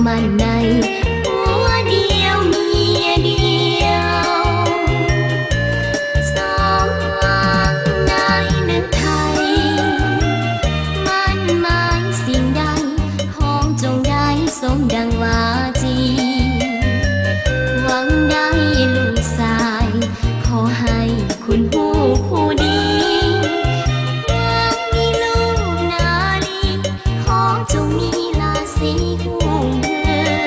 มั่นในหัวเดียวเมียเดียวสองวางในหนึ่งไทยมั่นหมายสิ่งใดของจงได้สมดังวาจีหวังได้ลูกชายขอให้คุณผู้ดีหวังมีลูกนาลีขอจงมีราศีคู่เมือง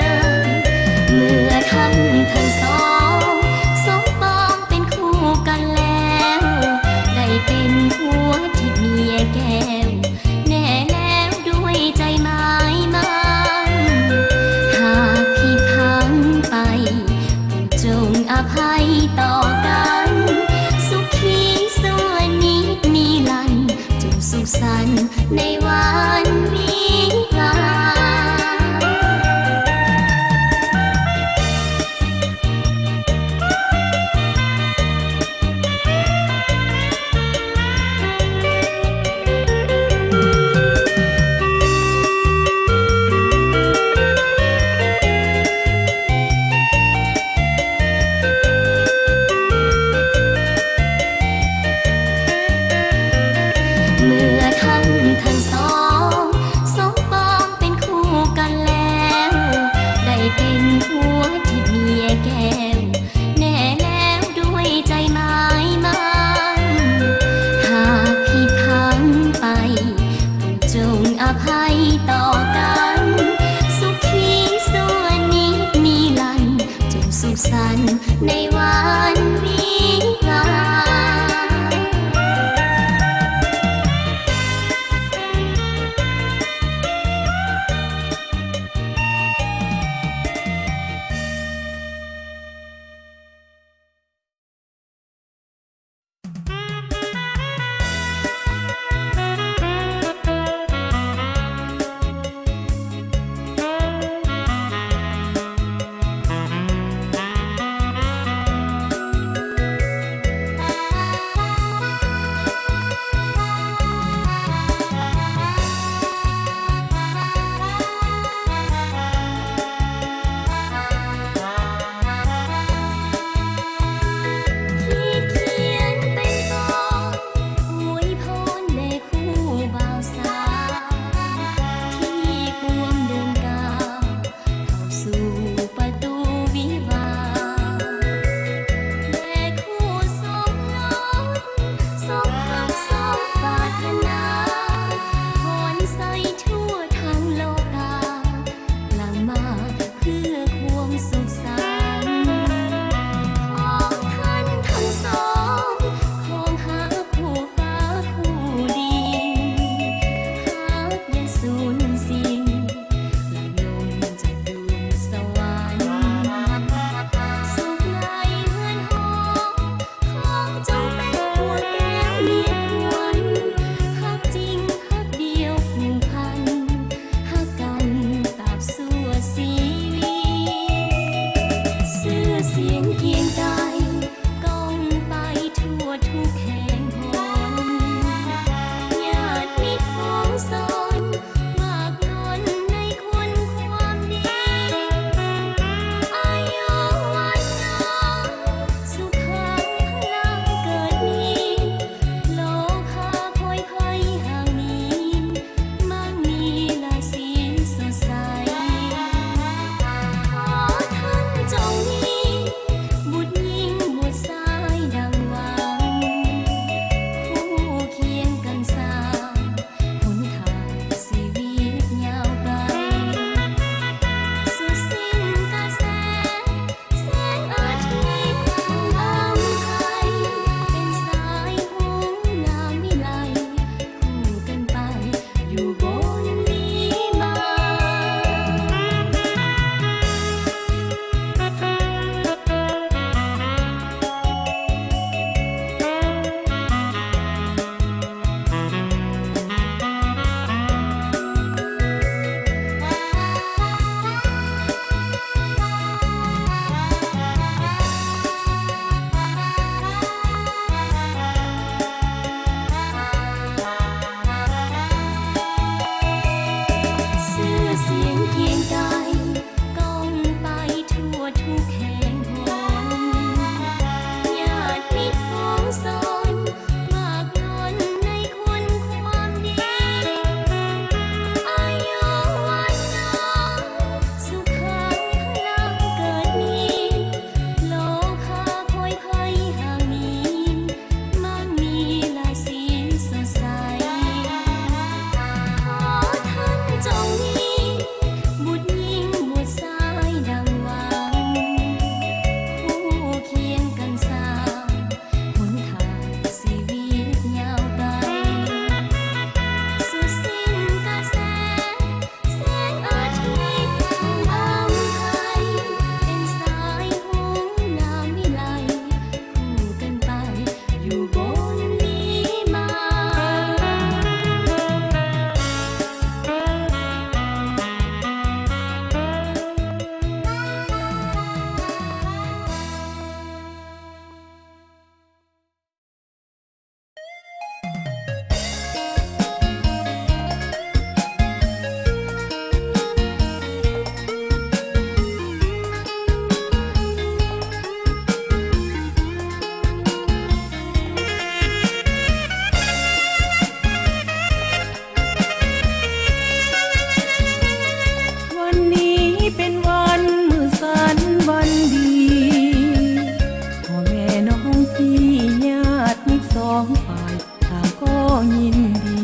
องฝ่ายต่างก็ยินดี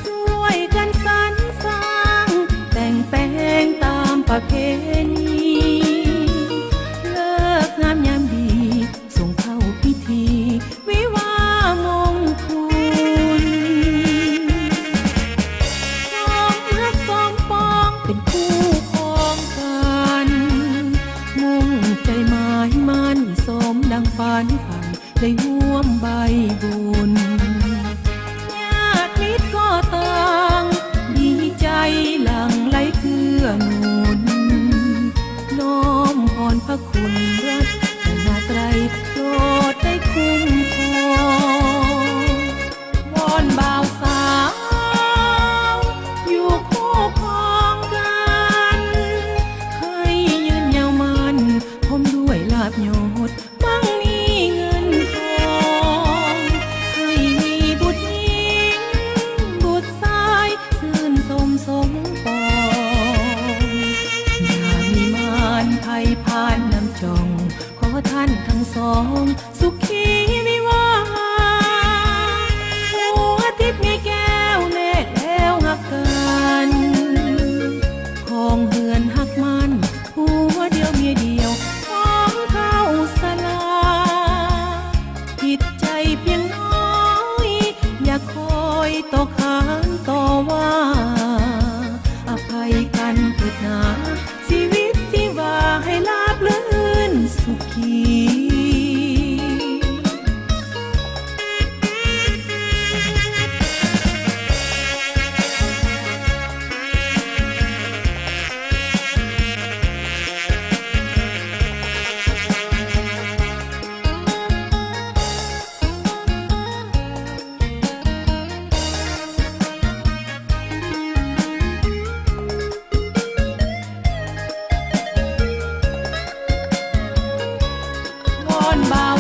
ช่วยกันสรรสร้างแต่งแปลงตามประเพณีเลิกงามยามดีส่งเข้าพิธีวิวาห์มงคลสองรักสองปองเป็นคู่ครองกันมุ่งใจหมายมั่นสมดังฝันใฝ่ได้ร่วมใบบุญญาติมิตรก็ต่างดีใจหลั่งไหลเกื้อหนุนน้อมพรพระคุณรัตนตรัยโปรดได้คุ้มครองวอนบ่าวสาวอยู่คู่ครองกันให้ยืนยาวมันพร้อมด้วยลาภยศมั่งมีเงินทองให้มีบุตรหญิงบุตรชายชื่นสมปองอย่ามีมารภัยพานนำจองขอท่านทั้งสองสุขีวิวาห์หัวทิพย์ไงแก้วแน่แล้วหักกันของเฮือนหักมันหัวเดียวเมียเดียวของเข้าสลาผิดใจเพียงน้อยอย่าคอยต่อขานต่อว่าอภัยกันเถิดหนาชีวิตชีวาให้ลาบลื่นสุขีวอนบ่าว